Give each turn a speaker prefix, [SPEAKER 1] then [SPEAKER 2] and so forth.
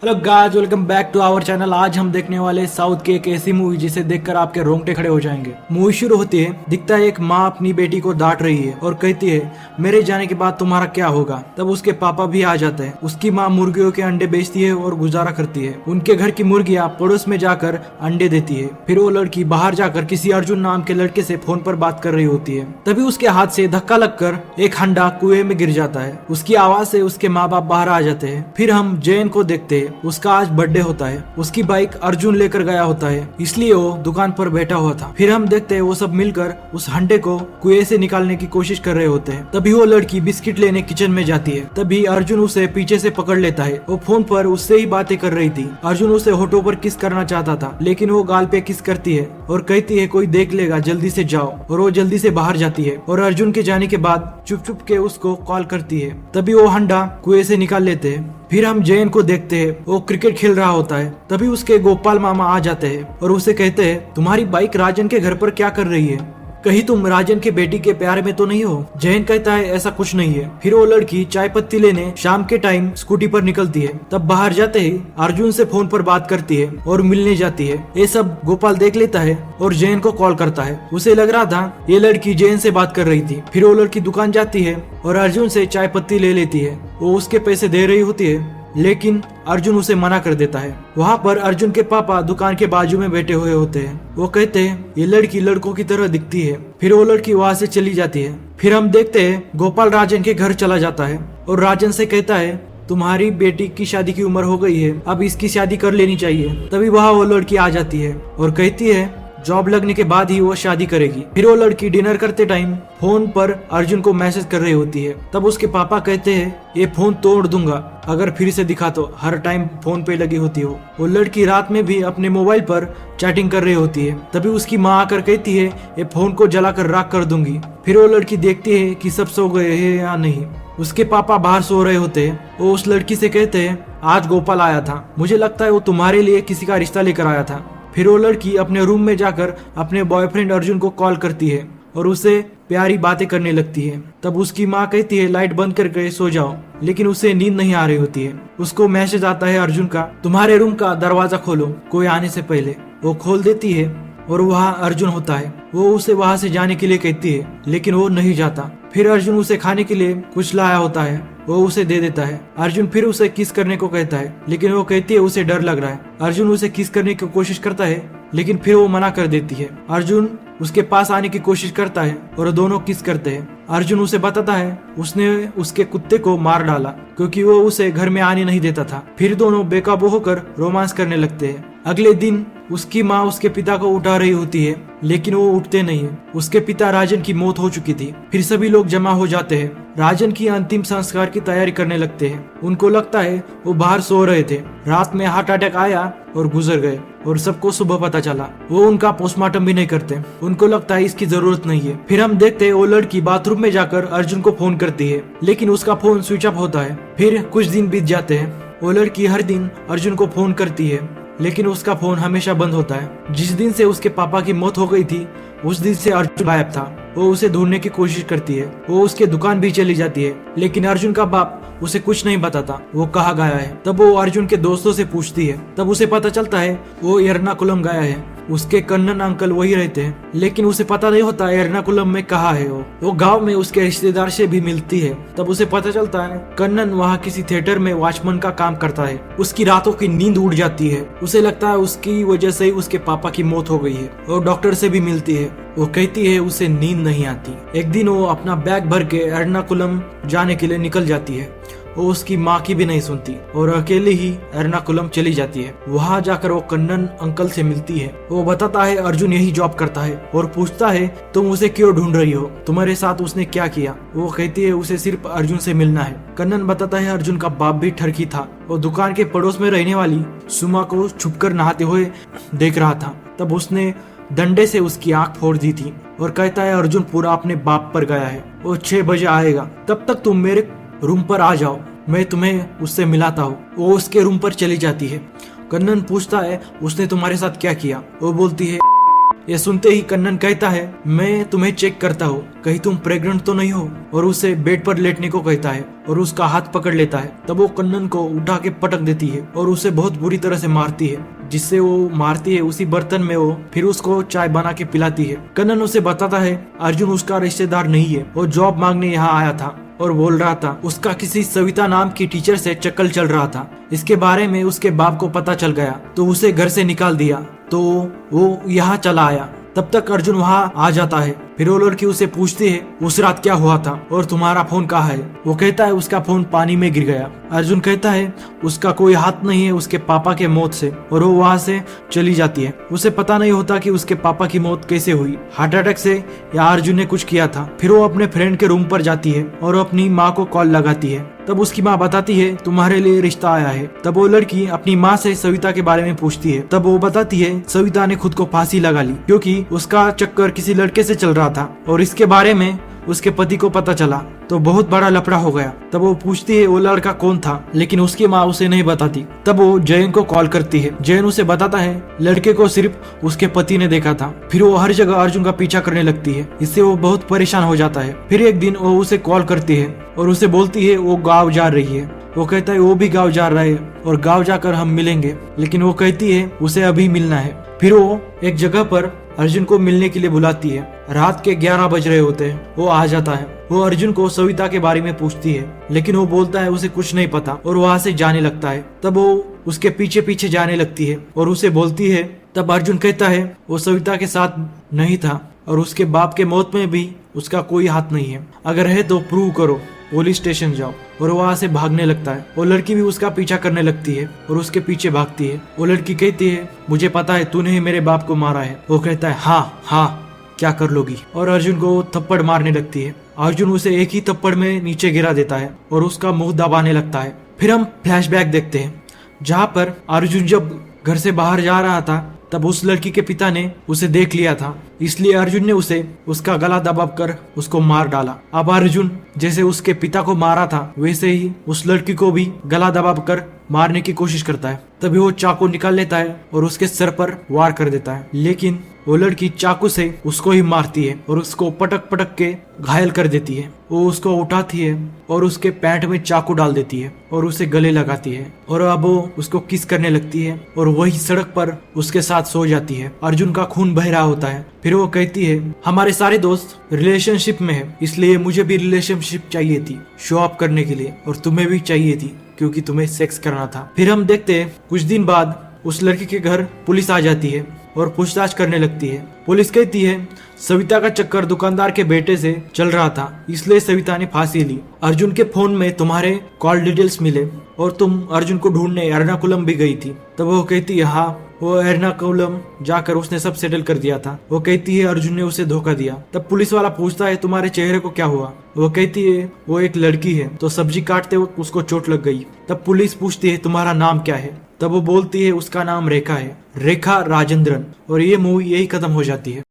[SPEAKER 1] Hello guys, welcome back to our channel. आज हम देखने वाले साउथ की एक ऐसी मूवी जिसे देखकर आपके रोंगटे खड़े हो जाएंगे। मूवी शुरू होती है, दिखता है एक माँ अपनी बेटी को डांट रही है और कहती है मेरे जाने के बाद तुम्हारा क्या होगा। तब उसके पापा भी आ जाते हैं। उसकी माँ मुर्गियों के अंडे बेचती है और गुजारा करती है। उनके घर की मुर्गियाँ पड़ोस में जाकर अंडे देती है। फिर वो लड़की बाहर जाकर किसी अर्जुन नाम के लड़के से फोन पर बात कर रही होती है। तभी उसके हाथ से धक्का लगकर एक हंडा कुएं में गिर जाता है। उसकी आवाज से उसके माँ बाप बाहर आ जाते हैं। फिर हम जैन को देखते हैं। उसका आज बर्थडे होता है। उसकी बाइक अर्जुन लेकर गया होता है, इसलिए वो दुकान पर बैठा हुआ था। फिर हम देखते हैं वो सब मिलकर उस हंडे को कुएं से निकालने की कोशिश कर रहे होते हैं। तभी वो लड़की बिस्किट लेने किचन में जाती है। तभी अर्जुन उसे पीछे से पकड़ लेता है। वो फोन पर उससे ही बातें कर रही थी। अर्जुन उसे होठों पर किस करना चाहता था, लेकिन वो गाल पे किस करती है और कहती है कोई देख लेगा, जल्दी से जाओ। और वो जल्दी से बाहर जाती है और अर्जुन के जाने के बाद चुप चुप के उसको कॉल करती है। तभी वो हंडा कुएं से निकाल लेते हैं। फिर हम जैन को देखते हैं। वो क्रिकेट खेल रहा होता है। तभी उसके गोपाल मामा आ जाते हैं और उसे कहते हैं तुम्हारी बाइक राजन के घर पर क्या कर रही है, कहीं तुम राजन के बेटी के प्यार में तो नहीं हो। जैन कहता है ऐसा कुछ नहीं है। फिर वो लड़की चाय पत्ती लेने शाम के टाइम स्कूटी पर निकलती है। तब बाहर जाते ही अर्जुन से फोन पर बात करती है और मिलने जाती है। ये सब गोपाल देख लेता है और जैन को कॉल करता है। उसे लग रहा था ये लड़की जैन से बात कर रही थी। फिर वो लड़की दुकान जाती है और अर्जुन से चाय पत्ती ले लेती है। वो उसके पैसे दे रही होती है, लेकिन अर्जुन उसे मना कर देता है। वहाँ पर अर्जुन के पापा दुकान के बाजू में बैठे हुए होते हैं। वो कहते हैं ये लड़की लड़कों की तरह दिखती है। फिर वो लड़की वहाँ से चली जाती है। फिर हम देखते हैं गोपाल राजन के घर चला जाता है और राजन से कहता है तुम्हारी बेटी की शादी की उम्र हो गई है, अब इसकी शादी कर लेनी चाहिए। तभी वहाँ वो लड़की आ जाती है और कहती है जॉब लगने के बाद ही वो शादी करेगी। फिर वो लड़की डिनर करते टाइम फोन पर अर्जुन को मैसेज कर रही होती है। तब उसके पापा कहते हैं ये फोन तोड़ दूंगा अगर फिर से दिखा तो, हर टाइम फोन पे लगी होती हो। वो लड़की रात में भी अपने मोबाइल पर चैटिंग कर रही होती है। तभी उसकी माँ आकर कहती है ये फोन को जलाकर राख कर दूंगी। फिर वो लड़की देखती है कि सब सो गए हैं या नहीं। उसके पापा बाहर सो रहे होते हैं। वो उस लड़की से कहते हैं आज गोपाल आया था, मुझे लगता है वो तुम्हारे लिए किसी का रिश्ता लेकर आया था। फिर वो लड़की अपने रूम में जाकर अपने बॉयफ्रेंड अर्जुन को कॉल करती है और उसे प्यारी बातें करने लगती है। तब उसकी माँ कहती है लाइट बंद करके सो जाओ, लेकिन उसे नींद नहीं आ रही होती है। उसको मैसेज आता है अर्जुन का तुम्हारे रूम का दरवाजा खोलो कोई आने से पहले। वो खोल देती है और वहाँ अर्जुन होता है। वो उसे वहाँ से जाने के लिए कहती है, लेकिन वो नहीं जाता। फिर अर्जुन उसे खाने के लिए कुछ लाया होता है, वो उसे दे देता है। अर्जुन फिर उसे किस करने को कहता है, लेकिन वो कहती है उसे डर लग रहा है। अर्जुन उसे किस करने की कोशिश करता है, लेकिन फिर वो मना कर देती है। अर्जुन उसके पास आने की कोशिश करता है और दोनों किस करते हैं। अर्जुन उसे बताता है उसने उसके कुत्ते को मार डाला क्योंकि वो उसे घर में आने नहीं देता था। फिर दोनों बेकाबू होकर रोमांस करने लगते हैं। अगले दिन उसकी माँ उसके पिता को उठा रही होती है, लेकिन वो उठते नहीं है। उसके पिता राजन की मौत हो चुकी थी। फिर सभी लोग जमा हो जाते हैं। राजन की अंतिम संस्कार की तैयारी करने लगते हैं। उनको लगता है वो बाहर सो रहे थे, रात में हार्ट अटैक आया और गुजर गए और सबको सुबह पता चला। वो उनका पोस्टमार्टम भी नहीं करते, उनको लगता है इसकी जरूरत नहीं है। फिर हम देखते हैं वो लड़की बाथरूम में जाकर अर्जुन को फोन करती है, लेकिन उसका फोन स्विच ऑफ होता है। फिर कुछ दिन बीत जाते हैं। वो लड़की हर दिन अर्जुन को फोन करती है, लेकिन उसका फोन हमेशा बंद होता है। जिस दिन से उसके पापा की मौत हो गई थी उस दिन से अर्जुन गायब था। वो उसे ढूंढने की कोशिश करती है। वो उसके दुकान भी चली जाती है, लेकिन अर्जुन का बाप उसे कुछ नहीं बताता वो कहाँ गया है। तब वो अर्जुन के दोस्तों से पूछती है। तब उसे पता चलता है वो एर्नाकुलम गया है। उसके कन्नन अंकल वही रहते हैं, लेकिन उसे पता नहीं होता एर्नाकुलम में कहाँ है। वो गांव में उसके रिश्तेदार से भी मिलती है। तब उसे पता चलता है कन्नन वहाँ किसी थिएटर में वॉचमैन का काम करता है। उसकी रातों की नींद उड़ जाती है। उसे लगता है उसकी वजह से ही उसके पापा की मौत हो गई है। वो डॉक्टर से भी मिलती है। वो कहती है उसे नींद नहीं आती। एक दिन वो अपना बैग भर के एर्नाकुलम जाने के लिए निकल जाती है। वो उसकी माँ की भी नहीं सुनती और अकेले ही एर्नाकुलम चली जाती है। वहाँ जाकर वो कन्नन अंकल से मिलती है। वो बताता है अर्जुन यही जॉब करता है और पूछता है तुम उसे क्यों ढूंढ रही हो, तुम्हारे साथ उसने क्या किया। वो कहती है उसे सिर्फ अर्जुन से मिलना है। कन्नन बताता है अर्जुन का बाप भी ठरकी था। वो दुकान के पड़ोस में रहने वाली सुमा को छुपकर नहाते हुए देख रहा था। तब उसने डंडे से उसकी आंख फोड़ दी थी और कहता है अर्जुन पूरा अपने बाप पर गया है, वो 6 बजे आएगा, तब तक तुम मेरे रूम पर आ जाओ, मैं तुम्हें उससे मिलाता हूँ। वो उसके रूम पर चली जाती है। कन्नन पूछता है उसने तुम्हारे साथ क्या किया। वो बोलती है ये सुनते ही कन्नन कहता है, मैं तुम्हें चेक करता हूँ, कहीं तुम प्रेग्नेंट तो नहीं हो, और उसे बेड पर लेटने को कहता है और उसका हाथ पकड़ लेता है। तब वो कन्नन को उठा के पटक देती है और उसे बहुत बुरी तरह से मारती है। जिससे वो मारती है उसी बर्तन में वो फिर उसको चाय बना के पिलाती है। कन्नन उसे बताता है अर्जुन उसका रिश्तेदार नहीं है, वो जॉब मांगने यहाँ आया था और बोल रहा था उसका किसी सविता नाम की टीचर से चक्कर चल रहा था। इसके बारे में उसके बाप को पता चल गया तो उसे घर से निकाल दिया, तो वो यहाँ चला आया। तब तक अर्जुन वहाँ आ जाता है। फिर वो लड़की उसे पूछती है उस रात क्या हुआ था और तुम्हारा फोन कहाँ है। वो कहता है उसका फोन पानी में गिर गया। अर्जुन कहता है उसका कोई हाथ नहीं है उसके पापा के मौत से, और वो वहाँ से चली जाती है। उसे पता नहीं होता कि उसके पापा की मौत कैसे हुई, हार्ट अटैक से या अर्जुन ने कुछ किया था। फिर वो अपने फ्रेंड के रूम पर जाती है और अपनी माँ को कॉल लगाती है। तब उसकी माँ बताती है तुम्हारे लिए रिश्ता आया है। तब वो लड़की अपनी माँ से सविता के बारे में पूछती है। तब वो बताती है सविता ने खुद को फांसी लगा ली क्योंकि उसका चक्कर किसी लड़के से चल रहा था और इसके बारे में उसके पति को पता चला तो बहुत बड़ा लफड़ा हो गया। तब वो पूछती है वो लड़का कौन था, लेकिन उसकी माँ उसे नहीं बताती। तब वो जयन को कॉल करती है। जयन उसे बताता है लड़के को सिर्फ उसके पति ने देखा था। फिर वो हर जगह अर्जुन का पीछा करने लगती है। इससे वो बहुत परेशान हो जाता है। फिर एक दिन वो उसे कॉल करती है और उसे बोलती है वो गाँव जा रही है। वो कहता है वो भी गाँव जा रहा है और गाँव जाकर हम मिलेंगे, लेकिन वो कहती है उसे अभी मिलना है। फिर वो एक जगह पर अर्जुन को मिलने के लिए बुलाती है। रात के 11 बज रहे होते हैं। वो आ जाता है। वो अर्जुन को सविता के बारे में पूछती है, लेकिन वो बोलता है उसे कुछ नहीं पता और वहाँ से जाने लगता है। तब वो उसके पीछे पीछे जाने लगती है और उसे बोलती है। तब अर्जुन कहता है वो सविता के साथ नहीं था और उसके बाप के मौत में भी उसका कोई हाथ नहीं है, अगर है तो प्रूव करो, पुलिस स्टेशन जाओ। और वहाँ से भागने लगता है। वो लड़की भी उसका पीछा करने लगती है और उसके पीछे भागती है। वो लड़की कहती है मुझे पता है तूने ही मेरे बाप को मारा है। वो कहता है हाँ क्या कर लोगी, और अर्जुन को थप्पड़ मारने लगती है। अर्जुन उसे एक ही थप्पड़ में नीचे गिरा देता है और उसका मुंह दबाने लगता है। फिर हम फ्लैशबैक देखते हैं जहाँ पर अर्जुन जब घर से बाहर जा रहा था तब उस लड़की के पिता ने उसे देख लिया था, इसलिए अर्जुन ने उसे उसका गला दबाकर उसको मार डाला। अब अर्जुन जैसे उसके पिता को मारा था वैसे ही उस लड़की को भी गला दबाकर मारने की कोशिश करता है। तभी वो चाकू निकाल लेता है और उसके सर पर वार कर देता है, लेकिन वो लड़की चाकू से उसको ही मारती है और उसको पटक पटक के घायल कर देती है। वो उसको उठाती है और उसके पैंट में चाकू डाल देती है और उसे गले लगाती है और अब वो उसको किस करने लगती है और वही सड़क पर उसके साथ सो जाती है। अर्जुन का खून बह रहा होता है। फिर वो कहती है हमारे सारे दोस्त रिलेशनशिप में है, इसलिए मुझे भी रिलेशनशिप चाहिए थी शो अप करने के लिए, और तुम्हें भी चाहिए थी क्योंकि तुम्हें सेक्स करना था। फिर हम देखते हैं कुछ दिन बाद उस लड़की के घर पुलिस आ जाती है और पूछताछ करने लगती है। पुलिस कहती है सविता का चक्कर दुकानदार के बेटे से चल रहा था, इसलिए सविता ने फांसी ली। अर्जुन के फोन में तुम्हारे कॉल डिटेल्स मिले और तुम अर्जुन को ढूंढने एर्नाकुलम भी गई थी। तब वो कहती है हाँ, वो एर्नाकुलम जाकर उसने सब सेटल कर दिया था। वो कहती है अर्जुन ने उसे धोखा दिया। तब पुलिस वाला पूछता है तुम्हारे चेहरे को क्या हुआ। वो कहती है वो एक लड़की है तो सब्जी काटते वक्त उसको चोट लग गई। तब पुलिस पूछती है तुम्हारा नाम क्या है। तब वो बोलती है उसका नाम रेखा है, रेखा राजेंद्रन। और ये मूवी यही खत्म हो जाती है।